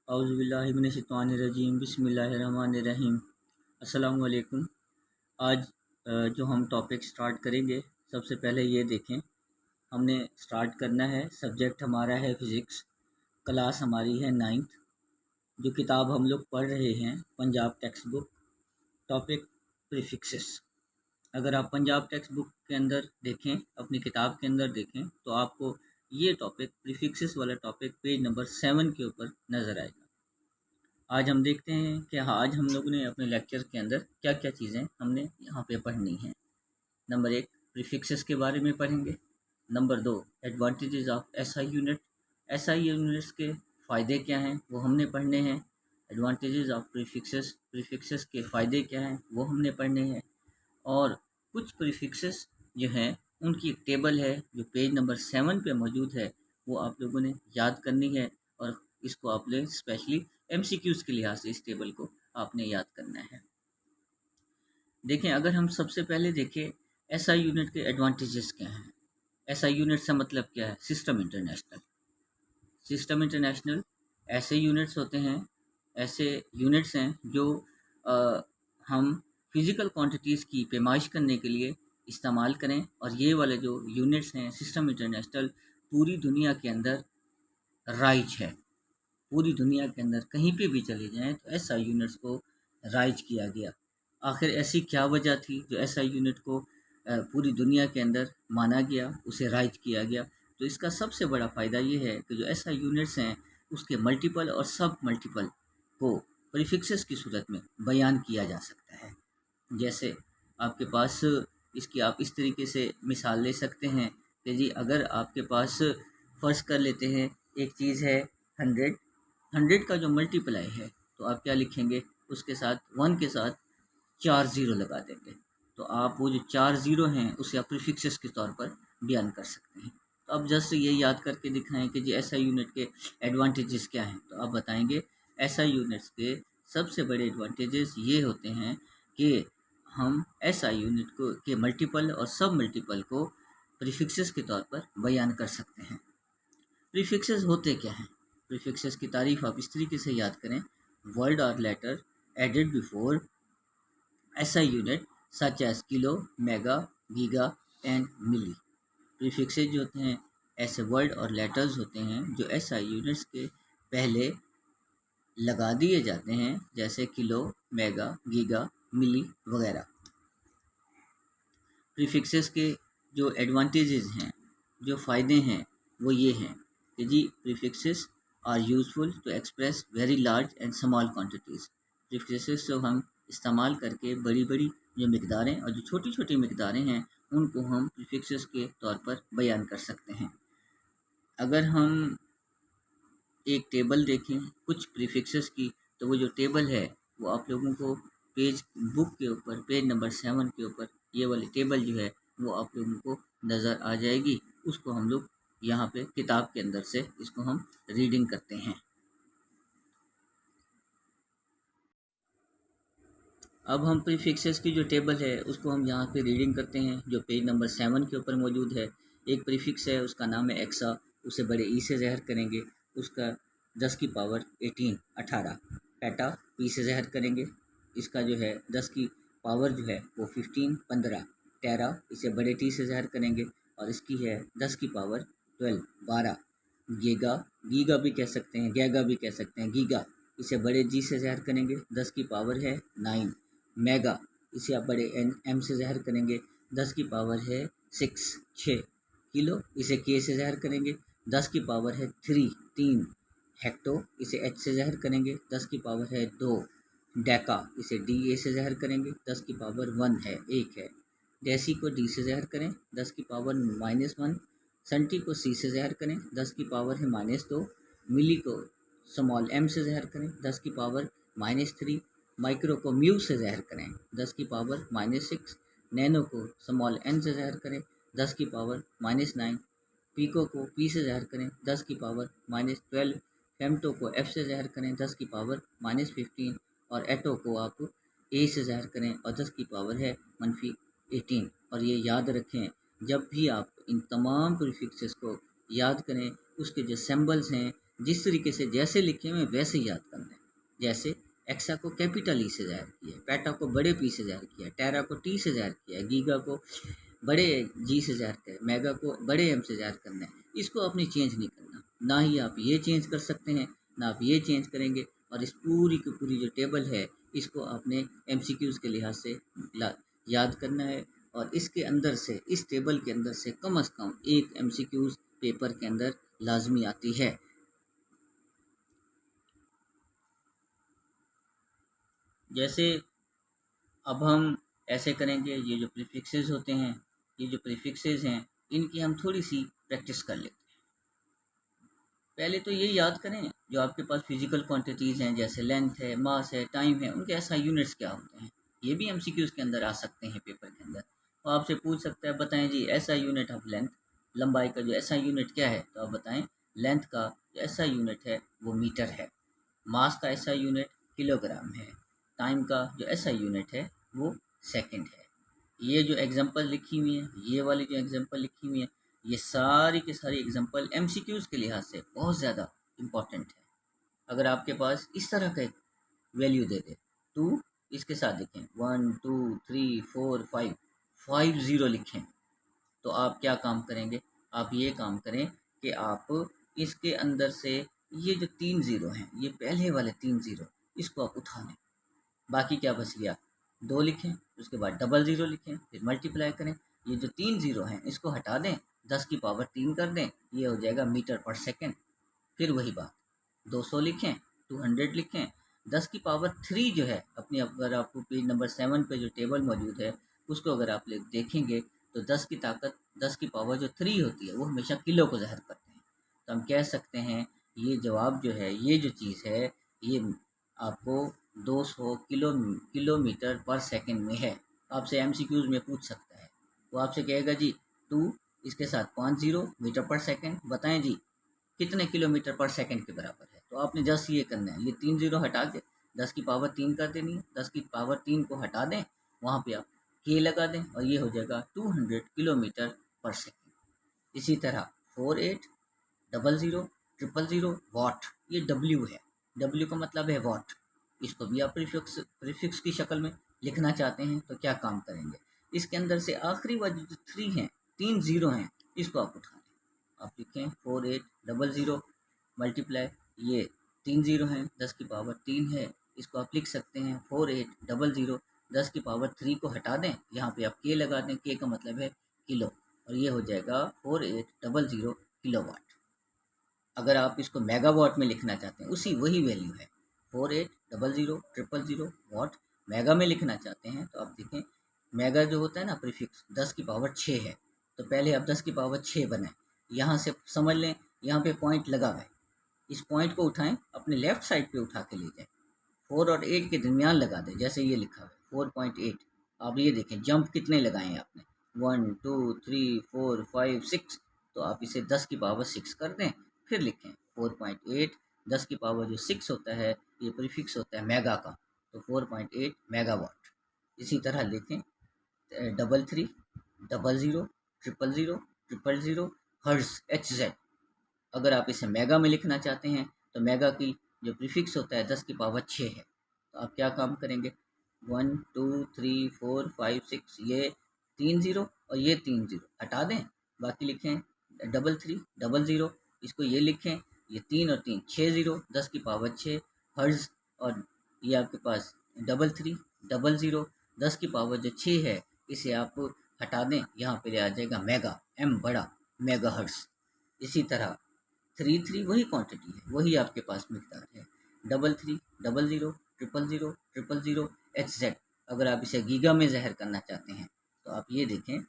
औज़ुबिल्लाहिमिनश्शैतानिर्रजीम बिस्मिल्लाहिर्रहमानिर्रहीम। अस्सलाम वालेकुम। आज जो हम टॉपिक स्टार्ट करेंगे, सबसे पहले ये देखें, हमने स्टार्ट करना है। सब्जेक्ट हमारा है फ़िज़िक्स, क्लास हमारी है 9th। जो किताब हम लोग पढ़ रहे हैं Punjab text book, topic prefixes. अगर आप पंजाब टेक्स्ट बुक के अंदर देखें, अपनी किताब के अंदर देखें, तो आपको ये टॉपिक प्रीफिक्सेस वाला टॉपिक पेज नंबर 7 के ऊपर नज़र आएगा। आज हम देखते हैं कि आज हम लोगों ने अपने लेक्चर के अंदर क्या क्या चीज़ें हमने यहाँ पे पढ़नी हैं। नंबर 1, प्रीफिक्सेस के बारे में पढ़ेंगे। Number 2, advantages of SI unit. SI units के फ़ायदे क्या हैं वो हमने पढ़ने हैं। एडवांटेजेस ऑफ प्रीफिक्सेस, प्रीफिक्सेस के फ़ायदे क्या हैं वो हमने पढ़ने हैं। और कुछ प्रीफिक्सेस जो हैं उनकी एक टेबल है जो पेज नंबर 7 पे मौजूद है, वो आप लोगों ने याद करनी है। और इसको आपने स्पेशली एमसीक्यूज़ के लिहाज से इस टेबल को आपने याद करना है। देखें, अगर हम सबसे पहले देखें एसआई यूनिट के एडवांटेजेस क्या हैं। एसआई यूनिट से मतलब क्या है? System international. सिस्टम इंटरनेशनल ऐसे यूनिट्स होते हैं, ऐसे यूनिट्स हैं जो हम फिज़िकल क्वांटिटीज़ की पैमाइश करने के लिए इस्तेमाल करें। और ये वाले जो यूनिट्स हैं सिस्टम इंटरनेशनल, पूरी दुनिया के अंदर राइज है। पूरी दुनिया के अंदर कहीं पे भी चले जाएं तो एसआई यूनिट्स को राइज किया गया। आखिर ऐसी क्या वजह थी जो एसआई यूनिट को पूरी दुनिया के अंदर माना गया, उसे राइज किया गया? तो इसका सबसे बड़ा फ़ायदा ये है कि जो एसआई यूनिट्स हैं उसके मल्टीपल और सब मल्टीपल को प्रीफिक्सेस की सूरत में बयान किया जा सकता है। जैसे आपके पास इसकी आप इस तरीके से मिसाल ले सकते हैं कि जी, अगर आपके पास फ़र्ज़ कर लेते हैं एक चीज़ है 100, 100 का जो मल्टीप्लाई है तो आप क्या लिखेंगे? उसके साथ 1 के साथ 4 ज़ीरो लगा देंगे। तो आप वो जो 4 ज़ीरो हैं उसे आप प्रीफिक्सेस के तौर पर बयान कर सकते हैं। तो अब जस्ट ये याद करके दिखाएं कि जी एसआई यूनिट के एडवांटेजेस क्या हैं। तो आप बताएंगे एसआई यूनिट्स के सबसे बड़े एडवांटेजेस ये होते हैं कि हम एसआई यूनिट को के मल्टीपल और सब मल्टीपल को प्रीफिक्सेस के तौर पर बयान कर सकते हैं। प्रीफिक्सेस होते क्या हैं? प्रीफिक्सेस की तारीफ आप इस तरीके से याद करें: वर्ड और letter added before SI unit such as kilo, mega, giga and milli. Prefixes जो होते हैं ऐसे वर्ड और लेटर्स होते हैं जो एसआई यूनिट्स के पहले लगा दिए जाते हैं, जैसे किलो, मेगा, गीगा, मिली वगैरह। प्रीफिक्सेस के जो एडवांटेजेस हैं, जो फ़ायदे हैं, वो ये हैं कि जी prefixes are useful to express very large and small quantities. Prefixes को हम इस्तेमाल करके बड़ी बड़ी जो मकदारें और जो छोटी छोटी मकदारें हैं उनको हम प्रीफिक्सेस के तौर पर बयान कर सकते हैं। अगर हम एक टेबल देखें कुछ प्रीफिक्सेस की, तो वो जो टेबल है वो आप लोगों को पेज बुक के ऊपर पेज नंबर 7 के ऊपर ये वाली टेबल जो है वो आप लोगों को नज़र आ जाएगी। उसको हम लोग यहाँ पे किताब के अंदर से इसको हम रीडिंग करते हैं। अब हम प्रीफिक्सेस की जो टेबल है उसको हम यहाँ पे रीडिंग करते हैं, जो पेज नंबर 7 के ऊपर मौजूद है। एक प्रीफिक्स है, उसका नाम है एक्सा, उसे बड़े ई से ज़हर करेंगे, उसका 10 की पावर 18 18। पेटा पी से ज़हर करेंगे, इसका जो है 10 की पावर जो है वो 15 15। टेरा इसे बड़े टी से ज़हर करेंगे और इसकी है 10 की पावर 12 12। गीगा, गीगा भी कह सकते हैं, गैगा भी कह सकते हैं, गीगा इसे बड़े जी से ज़हर करेंगे, 10 की पावर है 9। मेगा इसे आप बड़े एन एम से ज़हर करेंगे, 10 की पावर है 6 6। किलो इसे के से ज़हर करेंगे, 10 की पावर है 3 3। हेक्टो इसे एच से ज़हर करेंगे, 10 की पावर है 2। डेका इसे डी ए से ज़हर करेंगे, 10 की पावर 1 है 1 है। डेसी को डी से ज़हर करें, 10 की पावर -1। सेंटी को सी से ज़हर करें, 10 की पावर है -2। मिली को स्मॉल एम से ज़हर करें, 10 की पावर -3। माइक्रो को म्यू से ज़हर करें, 10 की पावर -6। नैनो को स्मॉल एन से ज़हर करें, 10 की पावर -9। पीको को पी से ज़हर करें, 10 की पावर -12। फेमटो को एफ से ज़हर करें, 10 की पावर -15। और एटो को आप ए से ज़हर करें और 10 की पावर है -18। और ये याद रखें, जब भी आप इन तमाम प्रीफिक्सेस को याद करें, उसके जो सिंबल्स हैं, जिस तरीके से जैसे लिखे हुए वैसे ही याद करना है। जैसे एक्सा को कैपिटल ई से ज़ाहिर किया है, पेटा को बड़े पी से ज़ाहिर किया है, टेरा को टी से ज़ाहिर किया है, गीगा को बड़े जी से ज़ाहिर किया है, मेगा को बड़े एम से ज़ाहिर करना है। इसको अपनी चेंज नहीं करना, ना ही आप ये चेंज कर सकते हैं, ना आप ये चेंज करेंगे। और इस पूरी की पूरी जो टेबल है इसको आपने MCQs के लिहाज से याद करना है। और इसके अंदर से, इस टेबल के अंदर से कम से कम एक MCQs पेपर के अंदर लाजमी आती है। जैसे अब हम ऐसे करेंगे, ये जो प्रीफिक्सेस होते हैं, ये जो प्रीफिक्सेस हैं इनकी हम थोड़ी सी प्रैक्टिस कर लेते हैं। पहले तो ये याद करें जो आपके पास फिजिकल क्वांटिटीज़ हैं, जैसे लेंथ है, मास है, टाइम है, उनके SI यूनिट्स क्या होते हैं। ये भी MCQs के अंदर आ सकते हैं पेपर के अंदर। तो आपसे पूछ सकता है, बताएं जी SI यूनिट ऑफ लेंथ, लंबाई का जो SI यूनिट क्या है, तो आप बताएं लेंथ का जो SI यूनिट है वो मीटर है, मास का SI यूनिट किलोग्राम है, टाइम का जो SI यूनिट है वो सेकंड है। ये जो एग्जांपल लिखी हुई है, ये वाली जो एग्जांपल लिखी हुई है, ये सारी की सारी एग्जांपल MCQs के लिहाज से बहुत ज़्यादा इम्पॉर्टेंट है। अगर आपके पास इस तरह का एक वैल्यू दे दे, टू इसके साथ लिखें 1 2 3 4 5, 5 0 लिखें, तो आप क्या काम करेंगे, आप ये काम करें कि आप इसके अंदर से ये जो 3 ज़ीरो हैं, ये पहले वाले 3 ज़ीरो, इसको आप उठा लें। बाकी क्या बच गया, 2 लिखें, उसके बाद डबल ज़ीरो लिखें, फिर मल्टीप्लाई करें। ये जो 3 ज़ीरो हैं इसको हटा दें, 10 की पावर 3 कर दें, ये हो जाएगा मीटर पर सेकंड। फिर वही बात, 200 लिखें, 200 लिखें, 10 की पावर 3 जो है अपनी, अगर आपको पेज नंबर 7 पे जो टेबल मौजूद है उसको अगर आप देखेंगे तो 10 की ताकत, 10 की पावर जो 3 होती है वो हमेशा किलो को ज़ाहिर करते हैं। तो हम कह सकते हैं ये जवाब जो है, ये जो चीज़ है, ये आपको 200 किलोमीटर पर सेकंड में है। आपसे MCQs में पूछ सकता है, वो आपसे कहेगा जी 2 इसके साथ 5 ज़ीरो मीटर पर सेकंड, बताएं जी कितने किलोमीटर पर सेकंड के बराबर है। तो आपने जस्ट ये करना है, ये 3 ज़ीरो हटा के 10 की पावर 3 कर देनी है, 10 की पावर 3 को हटा दें, वहाँ पे आप के लगा दें और ये हो जाएगा 200 किलोमीटर पर सेकंड। इसी तरह 48000000 वाट, ये W है, W का मतलब है वाट। इसको भी आप प्रीफिक्स की शक्ल में लिखना चाहते हैं तो क्या काम करेंगे, इसके अंदर से आखिरी वाली जो 3 हैं, 3 ज़ीरो हैं, इसको आप उठा लें। आप लिखें 4800 मल्टीप्लाई, ये 3 ज़ीरो हैं, 10 की पावर 3 है, इसको आप लिख सकते हैं 4800, 10 की पावर 3 को हटा दें, यहाँ पे आप के लगा दें, के का मतलब है किलो, और ये हो जाएगा 4800 किलोवाट। अगर आप इसको मेगावाट में लिखना चाहते हैं, उसी वही वैल्यू है 4800 वाट, मेगा में लिखना चाहते हैं तो आप देखें मेगा जो होता है ना प्रीफिक्स, 10 की पावर 6 है, तो पहले आप 10 की पावर 6 बनाएं, यहाँ से समझ लें, यहाँ पे पॉइंट लगा हुआ है, इस पॉइंट को उठाएं, अपने लेफ्ट साइड पे उठा के ले जाएं, 4 और 8 के दरमियान लगा दें, जैसे ये लिखा है 4.8। आप ये देखें जंप कितने लगाए हैं आपने, 1 2 3 4 5 6, तो आप इसे 10 की पावर 6 कर दें, फिर लिखें 4.8, 10 की पावर जो 6 होता है ये प्रीफिक्स होता है मेगा का, तो 4.8 मेगावाट। इसी तरह लिखें 33 00 000 000 हर्ट्ज HZ। अगर आप इसे मेगा में लिखना चाहते हैं तो मेगा की जो प्रीफिक्स होता है 10 की पावर 6 है, तो आप क्या काम करेंगे, 1 2 3 4 5 6, ये 3 ज़ीरो और ये 3 ज़ीरो हटा दें, बाकी लिखें 33 00, इसको ये लिखें, ये 3 और 3 6 ज़ीरो, 10 की पावर 6 हर्ज, और ये आपके पास 33 00, 10 की पावर जो 6 है इसे आप हटा दें, यहाँ पे आ जाएगा मेगा, M बड़ा, मेगा हर्ट्ज। इसी तरह 33 वही क्वांटिटी है, वही आपके पास मिकदार है, 33 00 000 HZ। अगर आप इसे गीगा में ज़ाहिर करना चाहते हैं तो आप ये देखें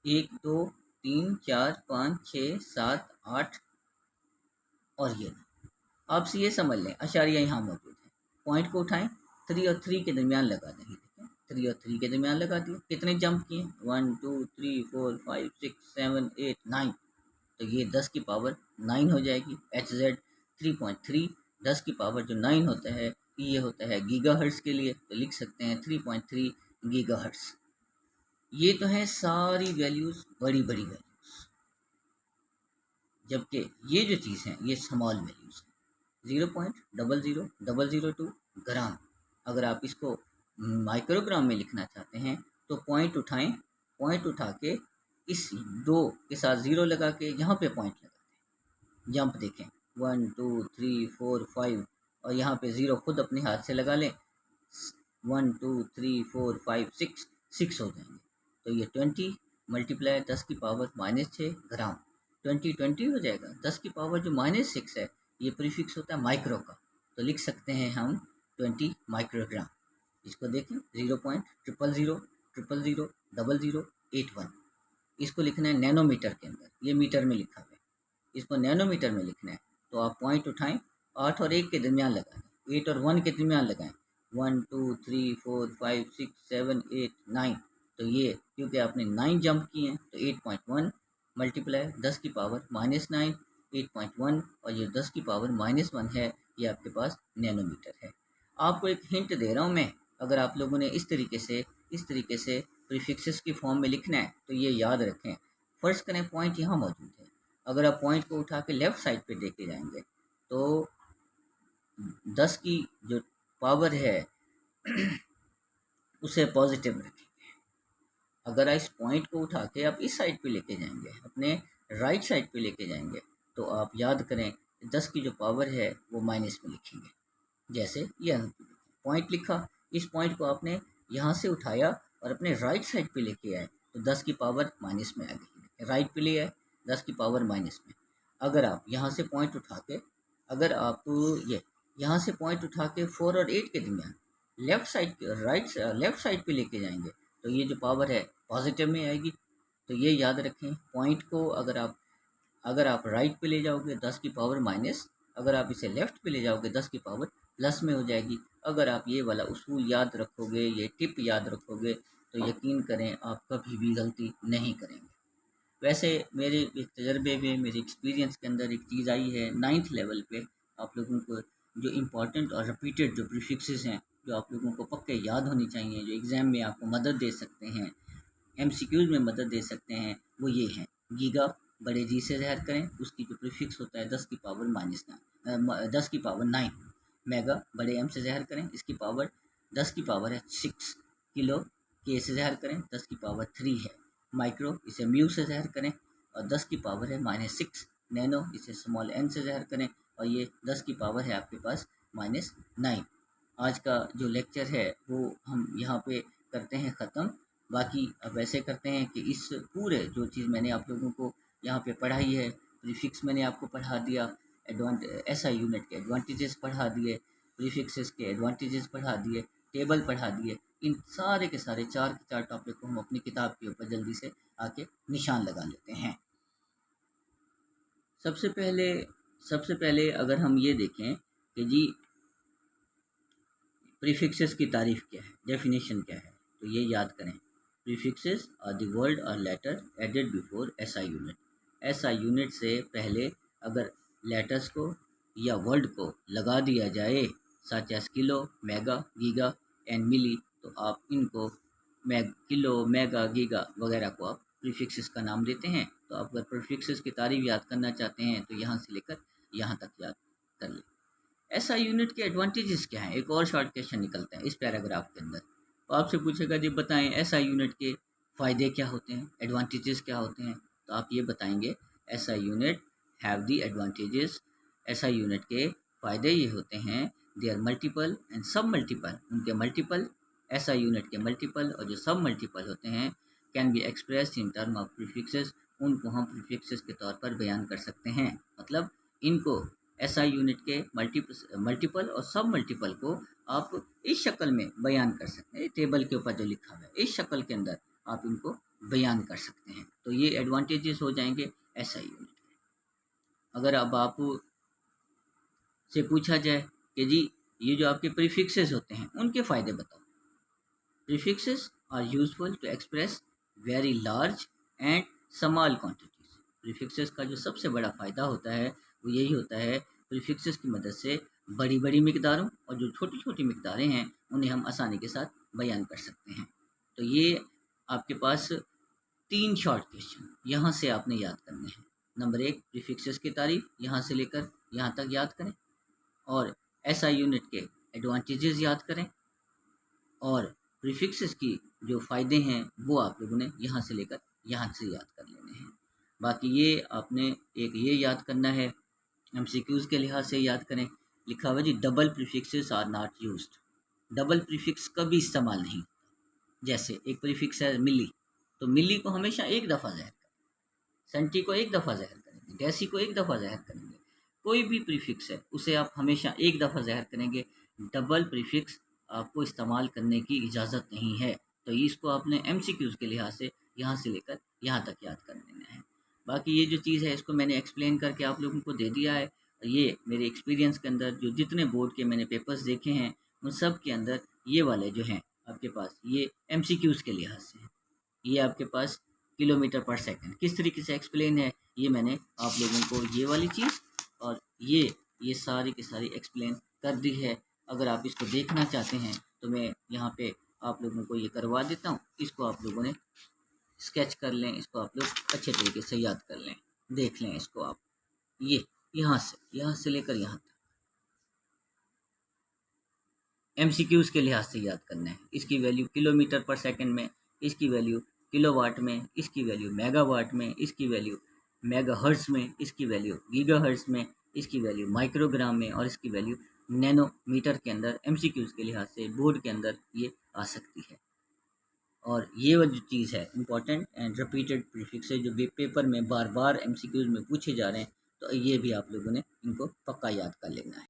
1 2 3 4 5 6 7 8 और ये, आपसे ये समझ लें आशारिया यहाँ मौजूद है, पॉइंट को उठाएं, 3 और 3 के दरमियान लगा दें, 3 और 3 के दरमियान लगा दिए, कितने जंप किए, 1 2 3 4 5 6 7 8 9, तो ये 10 की पावर 9 हो जाएगी, HZ 3.3, 10 की पावर जो 9 होता है ये होता है गीगाहर्ट्ज़ के लिए, तो लिख सकते हैं 3.3 गीगाहर्ट्ज़। ये तो है सारी वैल्यूज़, बड़ी बड़ी वैल्यूज़। जबकि ये जो चीज़ है ये स्मॉल वैल्यूज़ है। 0.000002 ग्राम। अगर आप इसको माइक्रोग्राम में लिखना चाहते हैं तो पॉइंट उठाएं, पॉइंट उठा के इस 2 के साथ 0 लगा के यहाँ पे पॉइंट लगाते हैं। जंप देखें 1 2 3 4 5 और यहाँ पे 0 खुद अपने हाथ से लगा लें। 1 2 3 4 5 6 हो जाएंगे। तो ये 20 मल्टीप्लाई 10 की पावर -6 ग्राम। 20 हो जाएगा। 10 की पावर जो -6 है ये प्रीफिक्स होता है माइक्रो का, तो लिख सकते हैं हम 20 माइक्रोग्राम। इसको देखें 0.000000081। इसको लिखना है नैनोमीटर के अंदर, ये मीटर में लिखा हुआ है। इसको नैनोमीटर में लिखना है तो आप पॉइंट उठाएं, 8 और 1 के दरमियान लगाएं, 8 और 1 के दरमियान लगाएं। 1 2 3 4 5 6 7 8 9। तो ये क्योंकि आपने 9 जंप किए हैं तो 8.1 मल्टीप्लाई 10 की पावर -9 8.1 और ये 10 की पावर -1 है। ये आपके पास नैनोमीटर है। आपको एक हिंट दे रहा हूँ मैं। अगर आप लोगों ने इस तरीके से प्रीफिक्सेस की फॉर्म में लिखना है तो ये याद रखें। फर्स्ट करें पॉइंट यहाँ मौजूद है। अगर आप पॉइंट को उठा के लेफ़्ट साइड पे लेके जाएंगे तो 10 की जो पावर है उसे पॉजिटिव रखेंगे। अगर इस पॉइंट को उठा के आप इस साइड पे लेके जाएंगे, अपने राइट साइड पे लेके जाएंगे, तो आप याद करें 10 की जो पावर है वो माइनस में लिखेंगे। जैसे ये पॉइंट लिखा, इस पॉइंट को आपने यहाँ से उठाया और अपने राइट साइड पे लेके आए तो 10 की पावर माइनस में आ गई। राइट पे ले आए 10 की पावर माइनस में। अगर आप यहाँ से पॉइंट उठा के, अगर आप ये यहाँ से पॉइंट उठा के 4 और 8 के दरमियान लेफ़्ट साइड पे लेके जाएंगे तो ये जो पावर है पॉजिटिव में आएगी। तो ये याद रखें। पॉइंट को अगर आप राइट पे ले जाओगे 10 की पावर माइनस, अगर आप इसे लेफ़्ट पे ले जाओगे 10 की पावर प्लस में हो जाएगी। अगर आप ये वाला उसूल याद रखोगे, ये टिप याद रखोगे तो यकीन करें आप कभी भी गलती नहीं करेंगे। वैसे मेरे एक तजर्बे में, मेरे एक्सपीरियंस के अंदर एक चीज़ आई है 9th लेवल पे। आप लोगों को जो इम्पॉर्टेंट और रिपीटेड जो प्रीफिक्सेस हैं जो आप लोगों को पक्के याद होनी चाहिए, जो एग्ज़ाम में आपको मदद दे सकते हैं, MCQs में मदद दे सकते हैं, वो ये हैं। गीगा बड़े जी से ज़हर करें, उसकी जो प्रीफिक्स होता है 10 की पावर -10 की पावर 9। मेगा बड़े M से ज़हर करें, इसकी पावर 10 की पावर है 6। किलो K से ज़हर करें 10 की पावर 3 है। माइक्रो इसे म्यू से ज़हर करें और 10 की पावर है -6। नैनो इसे स्मॉल n से ज़हर करें और ये 10 की पावर है आपके पास -9। आज का जो लेक्चर है वो हम यहाँ पे करते हैं ख़त्म। बाकी अब ऐसे करते हैं कि इस पूरे जो चीज़ मैंने आप लोगों को यहाँ पे पढ़ाई है, प्रीफिक्स मैंने आपको पढ़ा दिया, SI यूनिट के एडवांटेजेस पढ़ा दिए, प्रीफिक्सेस के एडवांटेजेस पढ़ा दिए, टेबल पढ़ा दिए। इन सारे के सारे 4 के 4 टॉपिक को हम अपनी किताब के ऊपर जल्दी से आके निशान लगा लेते हैं। सबसे पहले अगर हम ये देखें कि जी प्रीफिक्सेस की तारीफ़ क्या है, डेफिनेशन क्या है, तो ये याद करें। प्रीफिक्सेस आर द वर्ड और letter added before SI unit. SI unit से पहले अगर लेटर्स को या वर्ड को लगा दिया जाए such as kilo, mega, giga and milli, तो आप इनको किलो, मेगा, गीगा वगैरह को आप प्रीफिक्सेस का नाम देते हैं। तो आप अगर प्रीफिक्सेस की तारीफ़ याद करना चाहते हैं तो यहाँ से लेकर यहाँ तक याद कर लें। SI यूनिट के एडवांटेजेस क्या हैं, एक और शॉर्ट क्वेश्चन निकलता है इस पैराग्राफ के अंदर। तो आपसे पूछेगा जी बताएं SI यूनिट के फ़ायदे क्या होते हैं, एडवांटेजेस क्या होते हैं। तो आप ये बताएंगे SI unit have the advantages. SI unit के फ़ायदे ये होते हैं, दे आर मल्टीपल एंड सब मल्टीपल। उनके मल्टीपल, SI यूनिट के मल्टीपल और जो सब मल्टीपल होते हैं, can be expressed in term of prefixes. उनको हम प्रीफिक्सेस के तौर पर बयान कर सकते हैं। मतलब इनको SI यूनिट के मल्टीपल और सब मल्टीपल को आप इस शक्ल में बयान कर सकते हैं। टेबल के ऊपर जो लिखा हुआ है इस शक्ल के अंदर आप इनको बयान कर सकते हैं। तो ये एडवांटेजेस हो जाएंगे SI यूनिट के। अगर अब आप से पूछा जाए कि जी ये जो आपके प्रीफिक्सेस होते हैं उनके फ़ायदे बताओ। Prefixes are useful to express very large and small quantities. Prefixes का जो सबसे बड़ा फ़ायदा होता है वो यही होता है, प्रीफिक्सेस की मदद से बड़ी बड़ी मिकदारों और जो छोटी छोटी मिकदारें हैं उन्हें हम आसानी के साथ बयान कर सकते हैं। तो ये आपके पास 3 शॉर्ट क्वेश्चन यहाँ से आपने याद करने हैं। नंबर 1 प्रीफिक्सेस की तारीफ यहाँ से लेकर यहाँ तक याद करें, और एसआई यूनिट के एडवांटेजेस याद करें, और प्रीफिक्सेस की जो फ़ायदे हैं वो आप लोगों ने यहाँ से लेकर यहाँ से याद कर लेने हैं। बाकी ये आपने एक ये याद करना है, एमसीक्यूज़ के लिहाज से याद करें, लिखा हुआ जी double prefixes are not used. Double prefix कभी इस्तेमाल नहीं। जैसे एक प्रीफिक्स है मिली, तो मिली को हमेशा एक दफ़ा ज़ाहिर करें, सेंटी को एक दफ़ा ज़ाहिर करेंगे, डेसी को एक दफ़ा ज़ाहिर करेंगे। कोई भी प्रीफिक्स है उसे आप हमेशा एक दफ़ा ज़ाहिर करेंगे। डबल प्रीफिक्स आपको इस्तेमाल करने की इजाज़त नहीं है। तो इसको आपने एमसीक्यूज़ के लिहाज से यहाँ से लेकर यहाँ तक याद कर लेना है। बाकी ये जो चीज़ है इसको मैंने एक्सप्लेन करके आप लोगों को दे दिया है। ये मेरे एक्सपीरियंस के अंदर जो जितने बोर्ड के मैंने पेपर्स देखे हैं उन सब के अंदर ये वाले जो हैं आपके पास ये एमसीक्यूज़ के लिहाज से हैं। ये आपके पास किलोमीटर पर सेकंड किस तरीके से एक्सप्लेन है, ये मैंने आप लोगों को ये वाली चीज़ और ये सारी की सारी एक्सप्लेन कर दी है। अगर आप इसको देखना चाहते हैं तो मैं यहाँ पे आप लोगों को ये करवा देता हूँ। इसको आप लोगों ने स्केच कर लें, इसको आप लोग अच्छे तरीके से याद कर लें, देख लें इसको आप। ये यहाँ से लेकर यहाँ तक एमसीक्यूज़ के लिहाज से याद करना है। इसकी वैल्यू किलोमीटर पर सेकंड में, इसकी वैल्यू किलोवाट में, इसकी वैल्यू मेगावाट में, इसकी वैल्यू मेगाहर्ट्ज़ में, इसकी वैल्यू गीगाहर्ट्ज़ में, इसकी वैल्यू माइक्रोग्राम में, और इसकी वैल्यू नैनोमीटर के अंदर एमसीक्यूज़ के लिहाज से बोर्ड के अंदर ये आ सकती है। और ये वो जो चीज़ है इम्पॉर्टेंट एंड रिपीटेड प्रीफिक्स है जो भी पेपर में बार बार एमसीक्यूज़ में पूछे जा रहे हैं, तो ये भी आप लोगों ने इनको पक्का याद कर लेना है।